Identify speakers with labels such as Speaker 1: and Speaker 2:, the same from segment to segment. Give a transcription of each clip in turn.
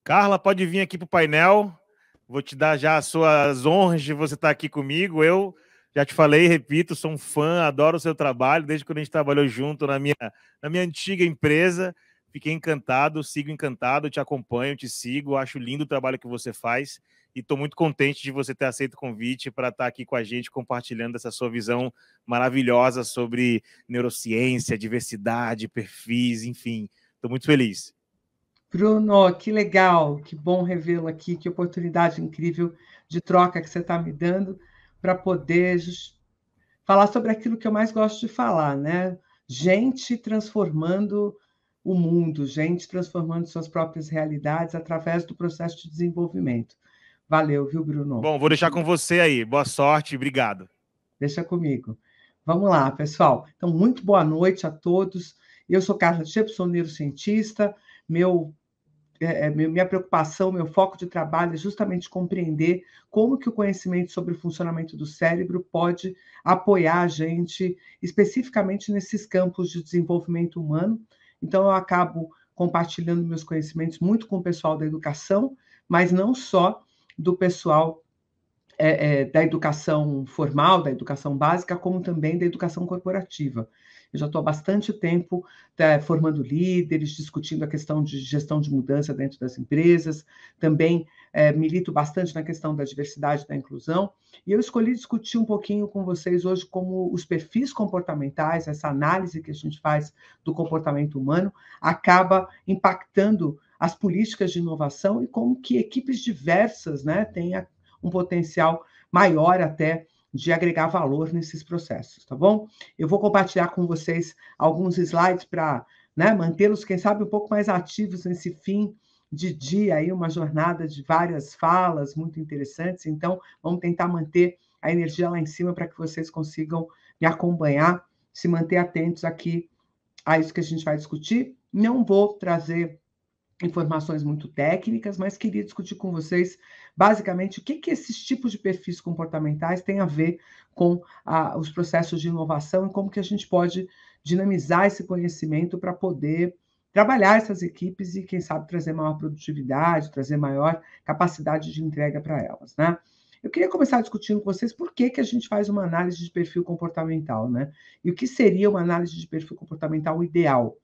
Speaker 1: Carla, pode vir aqui para o painel. Vou te dar já as suas honras de você estar aqui comigo. Eu já te falei, repito, sou um fã, adoro o seu trabalho, desde quando a gente trabalhou junto na minha antiga empresa. Fiquei encantado, sigo encantado, te acompanho, te sigo, acho lindo o trabalho que você faz e estou muito contente de você ter aceito o convite para estar aqui com a gente, compartilhando essa sua visão maravilhosa sobre neurociência, diversidade, perfis, enfim. Estou muito feliz.
Speaker 2: Bruno, que legal, que bom revê-lo aqui, que oportunidade incrível de troca que você está me dando para poder falar sobre aquilo que eu mais gosto de falar, né? Gente transformando o mundo, gente transformando suas próprias realidades através do processo de desenvolvimento. Valeu, viu, Bruno?
Speaker 1: Bom, vou deixar com você aí. Boa sorte, obrigado.
Speaker 2: Deixa comigo. Vamos lá, pessoal. Então, muito boa noite a todos. Eu sou Carla Tchepo, sou neurocientista. Minha preocupação, meu foco de trabalho é justamente compreender como que o conhecimento sobre o funcionamento do cérebro pode apoiar a gente, especificamente nesses campos de desenvolvimento humano. Então, eu acabo compartilhando meus conhecimentos muito com o pessoal da educação, mas não só do pessoal da educação formal, da educação básica, como também da educação corporativa. Eu já estou há bastante tempo formando líderes, discutindo a questão de gestão de mudança dentro das empresas, também milito bastante na questão da diversidade e da inclusão, e eu escolhi discutir um pouquinho com vocês hoje como os perfis comportamentais, essa análise que a gente faz do comportamento humano, acaba impactando as políticas de inovação e como que equipes diversas, né, têm um potencial maior até de agregar valor nesses processos, tá bom? Eu vou compartilhar com vocês alguns slides para, né, mantê-los, quem sabe, um pouco mais ativos nesse fim de dia, aí, uma jornada de várias falas muito interessantes. Então, vamos tentar manter a energia lá em cima para que vocês consigam me acompanhar, se manter atentos aqui a isso que a gente vai discutir. Não vou trazer informações muito técnicas, mas queria discutir com vocês, basicamente, o que esses tipos de perfis comportamentais têm a ver com os processos de inovação e como que a gente pode dinamizar esse conhecimento para poder trabalhar essas equipes e, quem sabe, trazer maior produtividade, trazer maior capacidade de entrega para elas, né? Eu queria começar discutindo com vocês por que a gente faz uma análise de perfil comportamental, né? E o que seria uma análise de perfil comportamental ideal?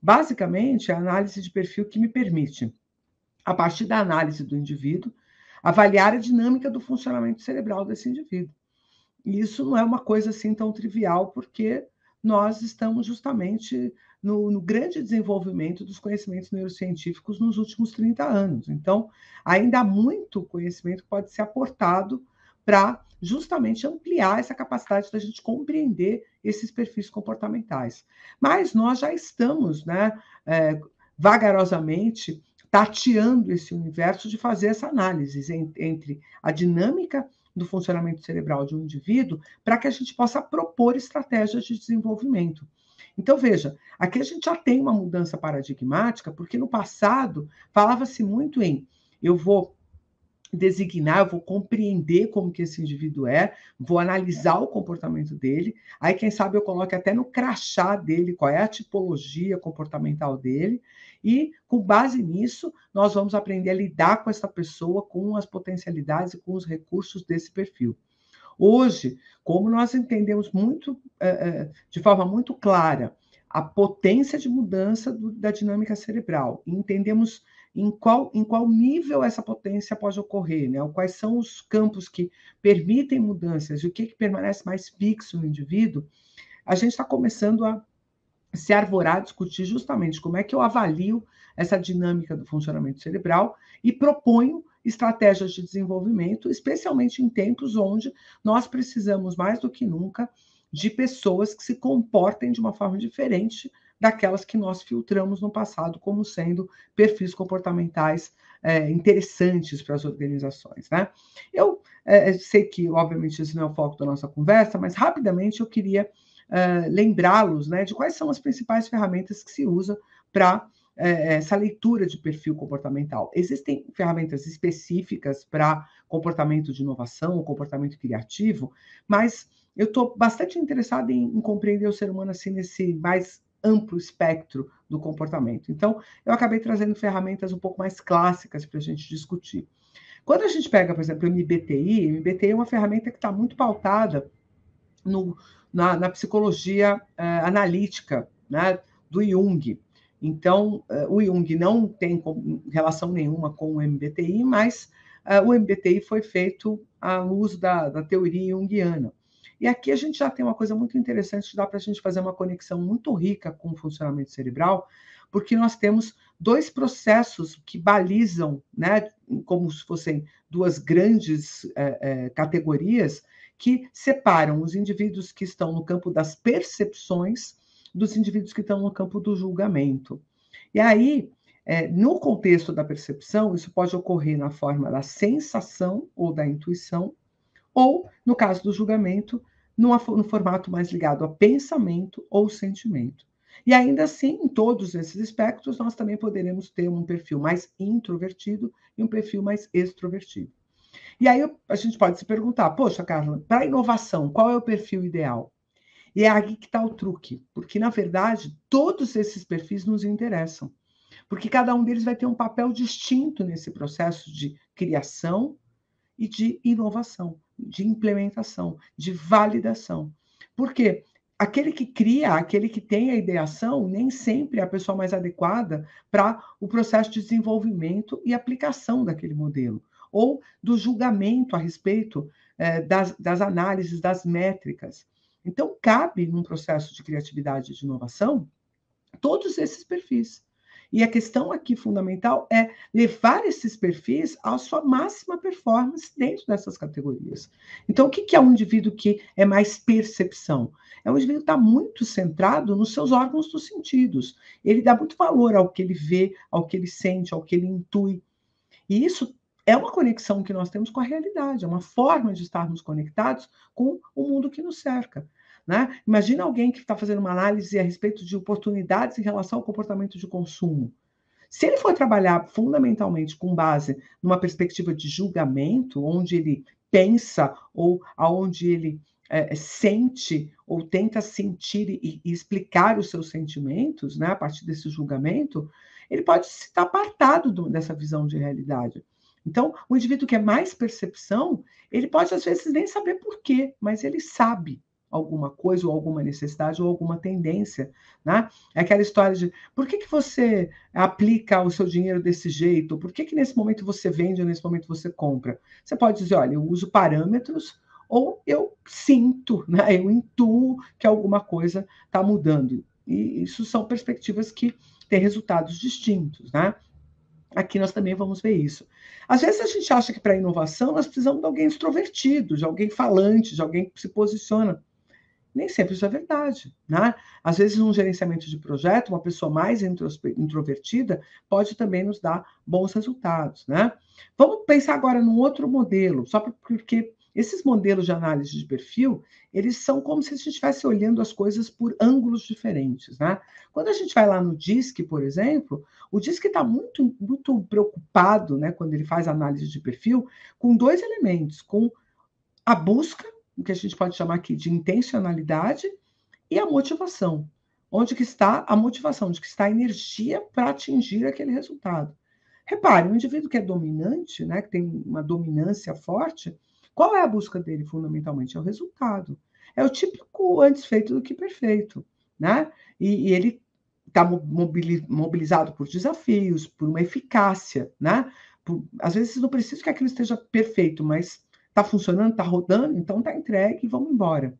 Speaker 2: Basicamente, é a análise de perfil que me permite, a partir da análise do indivíduo, avaliar a dinâmica do funcionamento cerebral desse indivíduo. E isso não é uma coisa assim tão trivial, porque nós estamos justamente no grande desenvolvimento dos conhecimentos neurocientíficos nos últimos 30 anos. Então, ainda há muito conhecimento que pode ser aportado para justamente ampliar essa capacidade da gente compreender esses perfis comportamentais. Mas nós já estamos, né, vagarosamente tateando esse universo de fazer essa análise entre a dinâmica do funcionamento cerebral de um indivíduo para que a gente possa propor estratégias de desenvolvimento. Então, veja, aqui a gente já tem uma mudança paradigmática, porque no passado falava-se muito em eu vou designar, eu vou compreender como que esse indivíduo vou analisar o comportamento dele, aí quem sabe eu coloque até no crachá dele qual é a tipologia comportamental dele, e com base nisso nós vamos aprender a lidar com essa pessoa, com as potencialidades e com os recursos desse perfil. Hoje, como nós entendemos muito, de forma muito clara, a potência de mudança da dinâmica cerebral, e entendemos em qual nível essa potência pode ocorrer, né? Quais são os campos que permitem mudanças, e o que permanece mais fixo no indivíduo, a gente está começando a se arvorar, discutir justamente como é que eu avalio essa dinâmica do funcionamento cerebral e proponho estratégias de desenvolvimento, especialmente em tempos onde nós precisamos mais do que nunca de pessoas que se comportem de uma forma diferente daquelas que nós filtramos no passado como sendo perfis comportamentais interessantes para as organizações, né? Eu sei que, obviamente, esse não é o foco da nossa conversa, mas rapidamente eu queria lembrá-los, né, de quais são as principais ferramentas que se usa para essa leitura de perfil comportamental. Existem ferramentas específicas para comportamento de inovação, comportamento criativo, mas eu estou bastante interessada em compreender o ser humano assim nesse mais amplo espectro do comportamento. Então, eu acabei trazendo ferramentas um pouco mais clássicas para a gente discutir. Quando a gente pega, por exemplo, o MBTI é uma ferramenta que está muito pautada na psicologia analítica, né, do Jung. Então, o Jung não tem relação nenhuma com o MBTI, mas o MBTI foi feito à luz da teoria junguiana. E aqui a gente já tem uma coisa muito interessante que dá para a gente fazer uma conexão muito rica com o funcionamento cerebral, porque nós temos dois processos que balizam, né, como se fossem duas grandes categorias, que separam os indivíduos que estão no campo das percepções dos indivíduos que estão no campo do julgamento. E aí, no contexto da percepção, isso pode ocorrer na forma da sensação ou da intuição, ou, no caso do julgamento, no formato mais ligado a pensamento ou sentimento. E ainda assim, em todos esses espectros, nós também poderemos ter um perfil mais introvertido e um perfil mais extrovertido. E aí a gente pode se perguntar, poxa, Carla, para a inovação, qual é o perfil ideal? E é aí que está o truque, porque, na verdade, todos esses perfis nos interessam, porque cada um deles vai ter um papel distinto nesse processo de criação e de inovação, de implementação, de validação. Por quê? Aquele que cria, aquele que tem a ideação, nem sempre é a pessoa mais adequada para o processo de desenvolvimento e aplicação daquele modelo, ou do julgamento a respeito das análises, das métricas. Então, cabe, num processo de criatividade e de inovação, todos esses perfis. E a questão aqui fundamental é levar esses perfis à sua máxima performance dentro dessas categorias. Então, o que é um indivíduo que é mais percepção? É um indivíduo que está muito centrado nos seus órgãos dos sentidos. Ele dá muito valor ao que ele vê, ao que ele sente, ao que ele intui. E isso é uma conexão que nós temos com a realidade, é uma forma de estarmos conectados com o mundo que nos cerca. Né? Imagina alguém que está fazendo uma análise a respeito de oportunidades em relação ao comportamento de consumo. Se ele for trabalhar fundamentalmente com base numa perspectiva de julgamento, onde ele pensa ou aonde ele sente ou tenta sentir e explicar os seus sentimentos, né, a partir desse julgamento, ele pode estar apartado dessa visão de realidade. Então, o indivíduo que é mais percepção, ele pode às vezes nem saber por quê, mas ele sabe alguma coisa, ou alguma necessidade, ou alguma tendência, né? É aquela história de por que você aplica o seu dinheiro desse jeito? Por que nesse momento você vende ou nesse momento você compra? Você pode dizer, olha, eu uso parâmetros ou eu sinto, né? Eu intuo que alguma coisa está mudando. E isso são perspectivas que têm resultados distintos, né? Aqui nós também vamos ver isso. Às vezes a gente acha que para a inovação nós precisamos de alguém extrovertido, de alguém falante, de alguém que se posiciona. Nem sempre isso é verdade, né? Às vezes, num gerenciamento de projeto, uma pessoa mais introvertida pode também nos dar bons resultados, né? Vamos pensar agora num outro modelo, só porque esses modelos de análise de perfil, eles são como se a gente estivesse olhando as coisas por ângulos diferentes, né? Quando a gente vai lá no DISC, por exemplo, o DISC está muito, muito preocupado, né, quando ele faz análise de perfil, com dois elementos, com a busca, o que a gente pode chamar aqui de intencionalidade, e a motivação. Onde que está a motivação? Onde que está a energia para atingir aquele resultado? Repare, um indivíduo que é dominante, né, que tem uma dominância forte, qual é a busca dele fundamentalmente? É o resultado. É o típico antes feito do que perfeito, né? E ele está mobilizado por desafios, por uma eficácia, né? Às vezes não precisa que aquilo esteja perfeito, mas está funcionando, está rodando, então está entregue e vamos embora.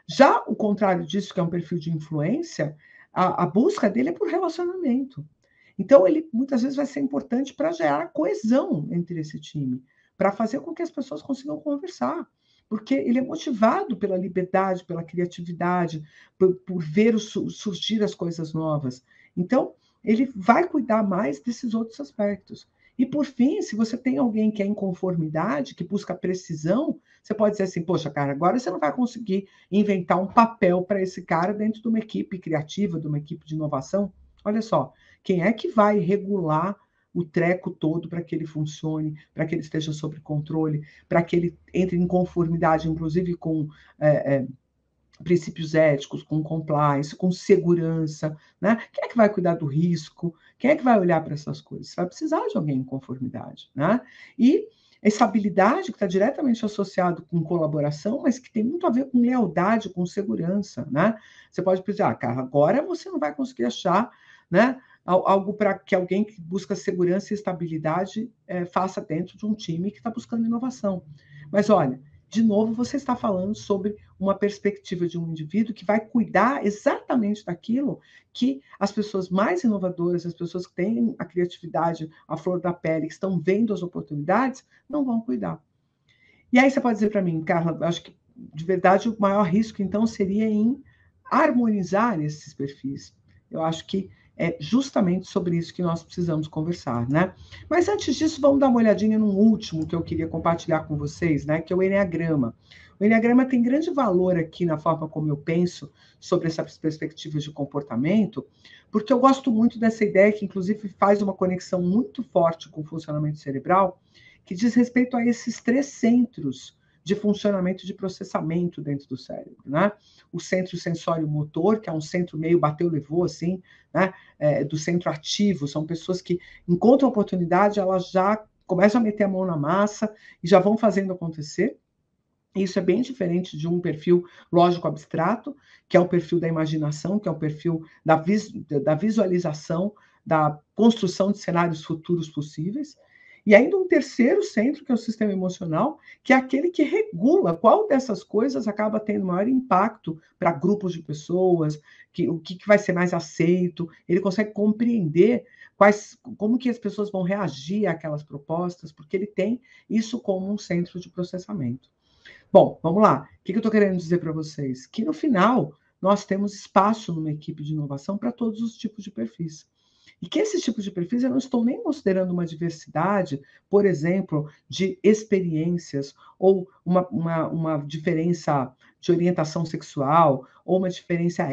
Speaker 2: Já o contrário disso, que é um perfil de influência, a busca dele é por relacionamento. Então, ele muitas vezes vai ser importante para gerar coesão entre esse time, para fazer com que as pessoas consigam conversar, porque ele é motivado pela liberdade, pela criatividade, por ver surgir as coisas novas. Então, ele vai cuidar mais desses outros aspectos. E, por fim, se você tem alguém que é inconformidade, que busca precisão, você pode dizer assim, poxa, cara, agora você não vai conseguir inventar um papel para esse cara dentro de uma equipe criativa, de uma equipe de inovação. Olha só, Quem é que vai regular o treco todo para que ele funcione, para que ele esteja sob controle, para que ele entre em conformidade, inclusive com princípios éticos, com compliance, com segurança, né? Quem é que vai cuidar do risco? Quem é que vai olhar para essas coisas? Você vai precisar de alguém em conformidade, né? E essa habilidade que está diretamente associado com colaboração, mas que tem muito a ver com lealdade, com segurança, né? Você pode pensar, cara, agora você não vai conseguir achar, né? Algo para que alguém que busca segurança e estabilidade faça dentro de um time que está buscando inovação. Mas olha, de novo, você está falando sobre uma perspectiva de um indivíduo que vai cuidar exatamente daquilo que as pessoas mais inovadoras, as pessoas que têm a criatividade, a flor da pele, que estão vendo as oportunidades, não vão cuidar. E aí você pode dizer para mim, Carla, acho que de verdade o maior risco então seria em harmonizar esses perfis. Eu acho que é justamente sobre isso que nós precisamos conversar, né? Mas antes disso, vamos dar uma olhadinha no último que eu queria compartilhar com vocês, né? Que é o Enneagrama. O Enneagrama tem grande valor aqui na forma como eu penso sobre essas perspectivas de comportamento, porque eu gosto muito dessa ideia que, inclusive, faz uma conexão muito forte com o funcionamento cerebral, que diz respeito a esses 3 centros de funcionamento de processamento dentro do cérebro, né? O centro sensório-motor, que é um centro meio bateu, levou, assim, né? Do centro ativo, são pessoas que encontram oportunidade, elas já começam a meter a mão na massa e já vão fazendo acontecer. Isso é bem diferente de um perfil lógico abstrato, que é o perfil da imaginação, que é o perfil da visualização, da construção de cenários futuros possíveis. E ainda um terceiro centro, que é o sistema emocional, que é aquele que regula qual dessas coisas acaba tendo maior impacto para grupos de pessoas, o que vai ser mais aceito. Ele consegue compreender como que as pessoas vão reagir àquelas propostas, porque ele tem isso como um centro de processamento. Bom, vamos lá. O que eu estou querendo dizer para vocês? Que no final, nós temos espaço numa equipe de inovação para todos os tipos de perfis. E que esses tipos de perfis eu não estou nem considerando uma diversidade, por exemplo, de experiências, ou uma diferença de orientação sexual, ou uma diferença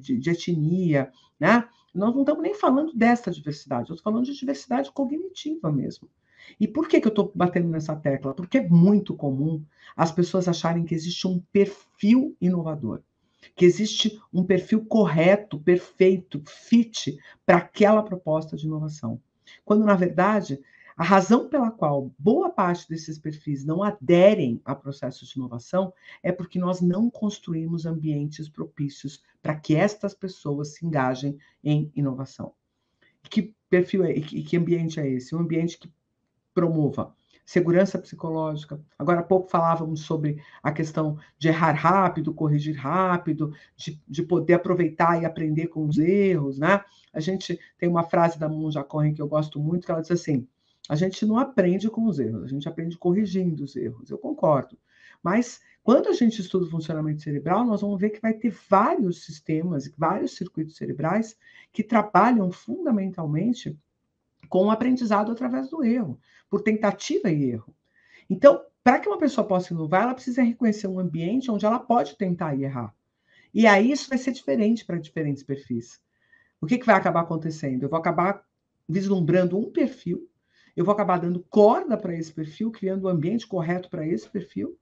Speaker 2: de etnia, né? Nós não estamos nem falando dessa diversidade, eu estou falando de diversidade cognitiva mesmo. E por que eu estou batendo nessa tecla? Porque é muito comum as pessoas acharem que existe um perfil inovador, que existe um perfil correto, perfeito, fit para aquela proposta de inovação. Quando, na verdade, a razão pela qual boa parte desses perfis não aderem a processos de inovação é porque nós não construímos ambientes propícios para que estas pessoas se engajem em inovação. Que perfil é, que ambiente é esse? Um ambiente que promova segurança psicológica. Agora há pouco falávamos sobre a questão de errar rápido, corrigir rápido, de poder aproveitar e aprender com os erros, né? A gente tem uma frase da Monja Cohen que eu gosto muito, que ela diz assim: a gente não aprende com os erros, a gente aprende corrigindo os erros. Eu concordo. Mas quando a gente estuda o funcionamento cerebral, nós vamos ver que vai ter vários sistemas, vários circuitos cerebrais que trabalham fundamentalmente com o aprendizado através do erro, por tentativa e erro. Então, para que uma pessoa possa inovar, ela precisa reconhecer um ambiente onde ela pode tentar e errar. E aí isso vai ser diferente para diferentes perfis. O que vai acabar acontecendo? Eu vou acabar vislumbrando um perfil, eu vou acabar dando corda para esse perfil, criando o ambiente correto para esse perfil,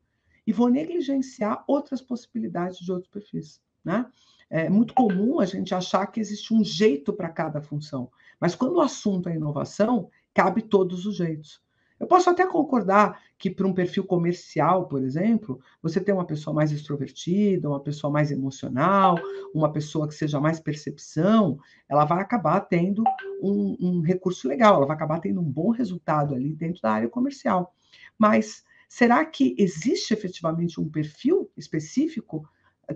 Speaker 2: e vou negligenciar outras possibilidades de outros perfis, né? É muito comum a gente achar que existe um jeito para cada função, mas quando o assunto é inovação, cabe todos os jeitos. Eu posso até concordar que para um perfil comercial, por exemplo, você tem uma pessoa mais extrovertida, uma pessoa mais emocional, uma pessoa que seja mais percepção, ela vai acabar tendo um recurso legal, ela vai acabar tendo um bom resultado ali dentro da área comercial. Mas será que existe efetivamente um perfil específico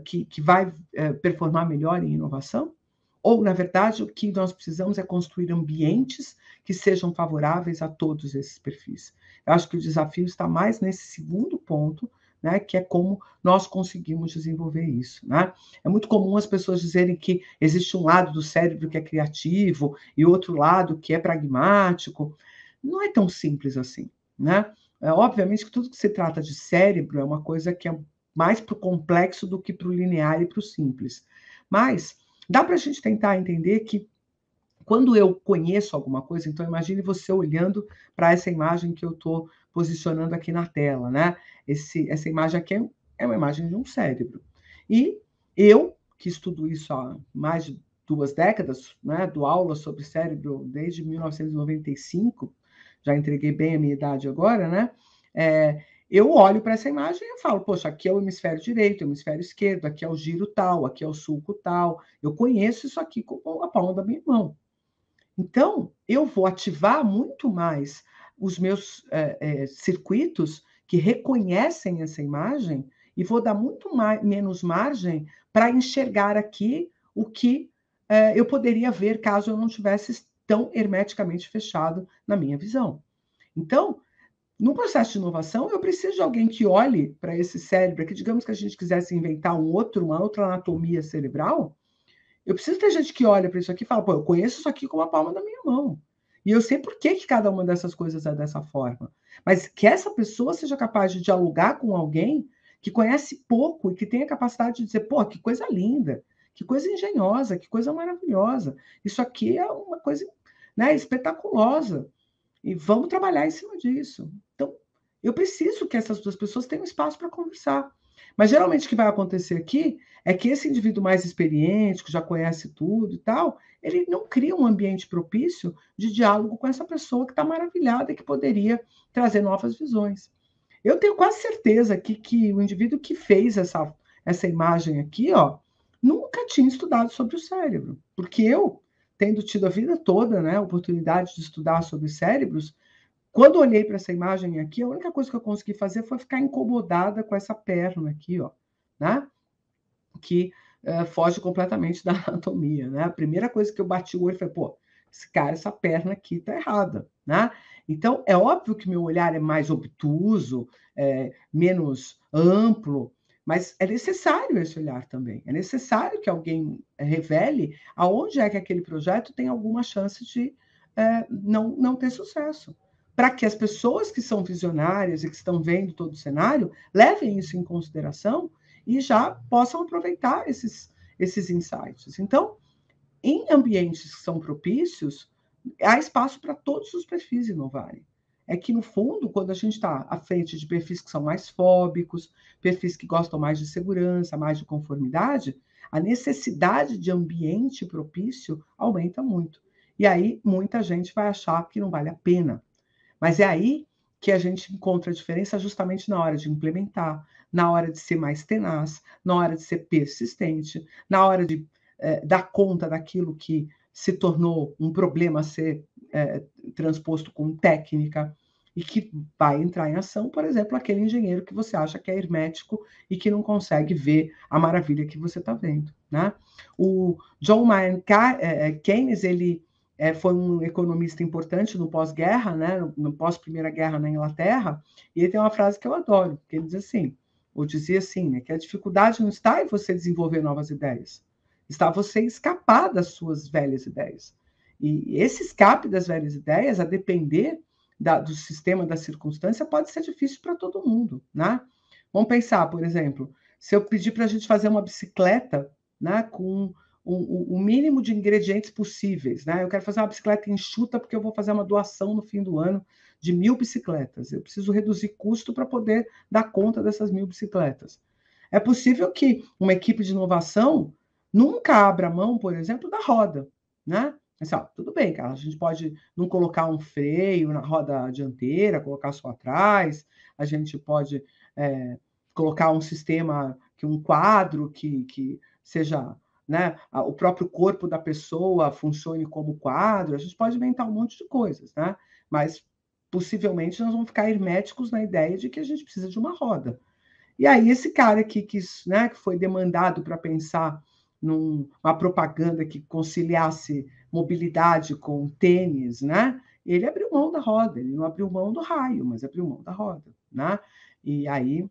Speaker 2: que vai performar melhor em inovação? Ou, na verdade, o que nós precisamos é construir ambientes que sejam favoráveis a todos esses perfis. Eu acho que o desafio está mais nesse segundo ponto, né, que é como nós conseguimos desenvolver isso, né? É muito comum as pessoas dizerem que existe um lado do cérebro que é criativo e outro lado que é pragmático. Não é tão simples assim, né? Obviamente que tudo que se trata de cérebro é uma coisa que é mais para o complexo do que para o linear e para o simples. Mas dá para a gente tentar entender que Quando eu conheço alguma coisa, então imagine você olhando para essa imagem que eu estou posicionando aqui na tela, né? Essa imagem aqui é uma imagem de um cérebro. E eu, que estudo isso há mais de 2 décadas, né? Dou aula sobre cérebro desde 1995, já entreguei bem a minha idade agora, né? Eu olho para essa imagem e eu falo, poxa, aqui é o hemisfério direito, o hemisfério esquerdo, aqui é o giro tal, aqui é o sulco tal. Eu conheço isso aqui com a palma da minha mão. Então, eu vou ativar muito mais os meus circuitos que reconhecem essa imagem e vou dar muito menos margem para enxergar aqui o que eu poderia ver caso eu não tivesse tão hermeticamente fechado na minha visão. Então, no processo de inovação, eu preciso de alguém que olhe para esse cérebro, que digamos que a gente quisesse inventar uma outra anatomia cerebral, eu preciso ter gente que olha para isso aqui e fala, pô, eu conheço isso aqui com a palma da minha mão. E eu sei por que cada uma dessas coisas é dessa forma. Mas que essa pessoa seja capaz de dialogar com alguém que conhece pouco e que tenha a capacidade de dizer, pô, que coisa linda, que coisa engenhosa, que coisa maravilhosa. Isso aqui é uma coisa, né, espetaculosa. E vamos trabalhar em cima disso. Então, eu preciso que essas duas pessoas tenham espaço para conversar. Mas geralmente o que vai acontecer aqui é que esse indivíduo mais experiente, que já conhece tudo e tal, ele não cria um ambiente propício de diálogo com essa pessoa que está maravilhada e que poderia trazer novas visões. Eu tenho quase certeza que o indivíduo que fez essa imagem aqui, ó, nunca tinha estudado sobre o cérebro, porque eu, tendo tido a vida toda, né, a oportunidade de estudar sobre cérebros, quando olhei para essa imagem aqui, a única coisa que eu consegui fazer foi ficar incomodada com essa perna aqui, ó, né? Que foge completamente da anatomia, né? A primeira coisa que eu bati o olho foi, pô, essa perna aqui tá errada, né? Então, é óbvio que meu olhar é mais obtuso, menos amplo, mas é necessário esse olhar também. É necessário que alguém revele aonde é que aquele projeto tem alguma chance de não ter sucesso. Para que as pessoas que são visionárias e que estão vendo todo o cenário levem isso em consideração e já possam aproveitar esses insights. Então, em ambientes que são propícios, há espaço para todos os perfis inovarem. É que, no fundo, quando a gente está à frente de perfis que são mais fóbicos, perfis que gostam mais de segurança, mais de conformidade, a necessidade de ambiente propício aumenta muito. E aí, muita gente vai achar que não vale a pena. Mas é aí que a gente encontra a diferença justamente na hora de implementar, na hora de ser mais tenaz, na hora de ser persistente, na hora de dar conta daquilo que se tornou um problema a ser transposto com técnica e que vai entrar em ação, por exemplo, aquele engenheiro que você acha que é hermético e que não consegue ver a maravilha que você está vendo, né? O John Maynard Keynes, ele foi um economista importante no pós-guerra, né, no pós-Primeira Guerra na Inglaterra, e ele tem uma frase que eu adoro, que ele diz assim, ou dizia assim, né, que a dificuldade não está em você desenvolver novas ideias, está você escapar das suas velhas ideias. E esse escape das velhas ideias, a depender do sistema, da circunstância, pode ser difícil para todo mundo, né? Vamos pensar, por exemplo, se eu pedir para a gente fazer uma bicicleta, né, com o mínimo de ingredientes possíveis, né? Eu quero fazer uma bicicleta enxuta porque eu vou fazer uma doação no fim do ano de 1.000 bicicletas. Eu preciso reduzir custo para poder dar conta dessas 1.000 bicicletas. É possível que uma equipe de inovação nunca abra mão, por exemplo, da roda, né? Assim, ó, tudo bem, cara, a gente pode não colocar um freio na roda dianteira, colocar só atrás, a gente pode colocar um sistema, um quadro que seja, né, o próprio corpo da pessoa funcione como quadro, a gente pode inventar um monte de coisas, né? Mas possivelmente nós vamos ficar herméticos na ideia de que a gente precisa de uma roda. E aí esse cara que foi demandado para pensar numa propaganda que conciliasse mobilidade com tênis, né? Ele abriu mão da roda, ele não abriu mão do raio, mas abriu mão da roda, né? E aí,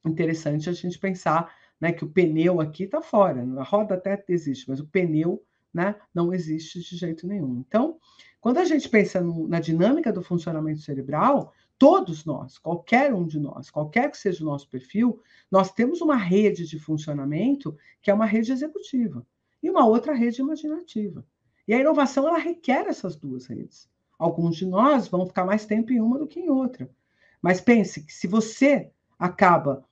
Speaker 2: interessante a gente pensar, né, que o pneu aqui está fora, a roda até existe, mas o pneu, né, não existe de jeito nenhum. Então, quando a gente pensa na dinâmica do funcionamento cerebral, todos nós, qualquer um de nós, qualquer que seja o nosso perfil, nós temos uma rede de funcionamento que é uma rede executiva e uma outra rede imaginativa. E a inovação, ela requer essas duas redes. Alguns de nós vão ficar mais tempo em uma do que em outra. Mas pense que se você acaba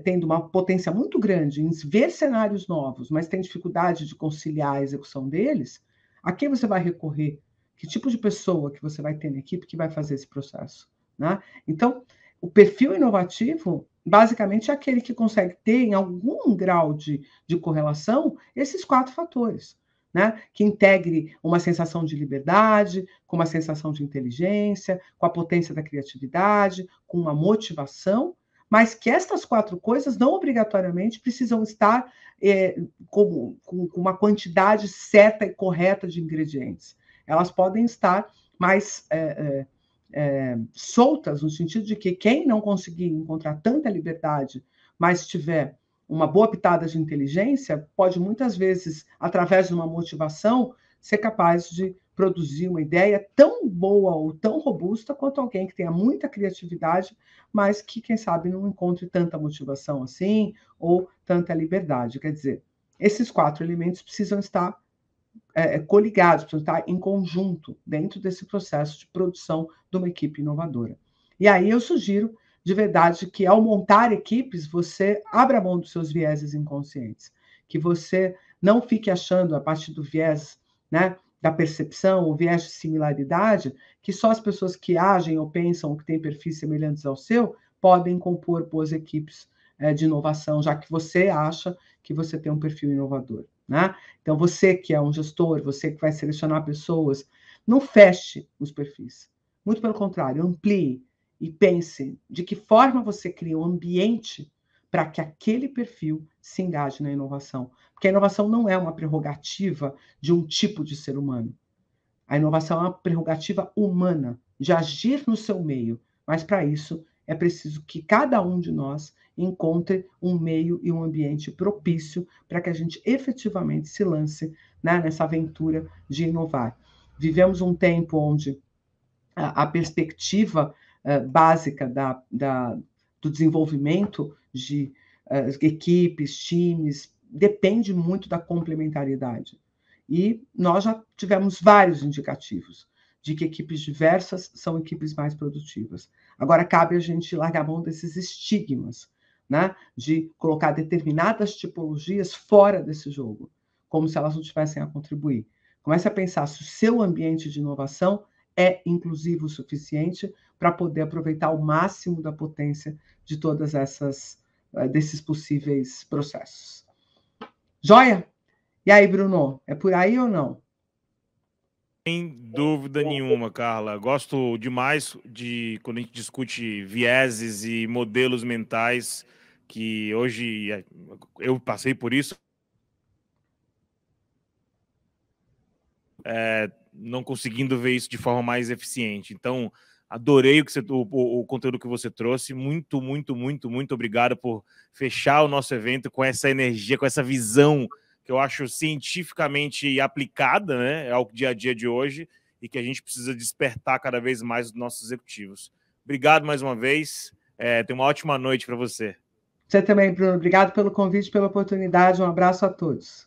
Speaker 2: tendo uma potência muito grande em ver cenários novos, mas tem dificuldade de conciliar a execução deles, a quem você vai recorrer? Que tipo de pessoa que você vai ter na equipe que vai fazer esse processo? Né? Então, o perfil inovativo, basicamente, é aquele que consegue ter, em algum grau de correlação, esses 4 fatores. Né? Que integre uma sensação de liberdade, com uma sensação de inteligência, com a potência da criatividade, com uma motivação, mas que estas 4 coisas não obrigatoriamente precisam estar com uma quantidade certa e correta de ingredientes. Elas podem estar mais soltas, no sentido de que quem não conseguir encontrar tanta liberdade, mas tiver uma boa pitada de inteligência, pode muitas vezes, através de uma motivação, ser capaz de produzir uma ideia tão boa ou tão robusta quanto alguém que tenha muita criatividade, mas que, quem sabe, não encontre tanta motivação assim, ou tanta liberdade. Quer dizer, esses 4 elementos precisam estar coligados, precisam estar em conjunto dentro desse processo de produção de uma equipe inovadora. E aí eu sugiro, de verdade, que ao montar equipes, você abra mão dos seus vieses inconscientes, que você não fique achando, a partir do viés, né, da percepção, o viés de similaridade, que só as pessoas que agem ou pensam ou que têm perfis semelhantes ao seu podem compor boas equipes de inovação, já que você acha que você tem um perfil inovador. Né? Então, você que é um gestor, você que vai selecionar pessoas, não feche os perfis. Muito pelo contrário, amplie e pense de que forma você cria um ambiente para que aquele perfil se engaje na inovação. Porque a inovação não é uma prerrogativa de um tipo de ser humano. A inovação é uma prerrogativa humana, de agir no seu meio. Mas, para isso, é preciso que cada um de nós encontre um meio e um ambiente propício para que a gente efetivamente se lance, né, nessa aventura de inovar. Vivemos um tempo onde a perspectiva básica do desenvolvimento de equipes, times, depende muito da complementaridade. E nós já tivemos vários indicativos de que equipes diversas são equipes mais produtivas. Agora, cabe a gente largar a mão desses estigmas, né? De colocar determinadas tipologias fora desse jogo, como se elas não tivessem a contribuir. Comece a pensar se o seu ambiente de inovação é inclusivo o suficiente para poder aproveitar o máximo da potência de todas desses possíveis processos. Joia? E aí, Bruno, é por aí ou não?
Speaker 1: Sem dúvida nenhuma, Carla. Gosto demais de quando a gente discute vieses e modelos mentais, que hoje eu passei por isso. Não conseguindo ver isso de forma mais eficiente. Então, adorei o conteúdo que você trouxe. Muito, muito, muito, muito obrigado por fechar o nosso evento com essa energia, com essa visão que eu acho cientificamente aplicada, né, ao dia a dia de hoje e que a gente precisa despertar cada vez mais os nossos executivos. Obrigado mais uma vez. Tenha uma ótima noite para você.
Speaker 2: Você também, Bruno. Obrigado pelo convite, pela oportunidade. Um abraço a todos.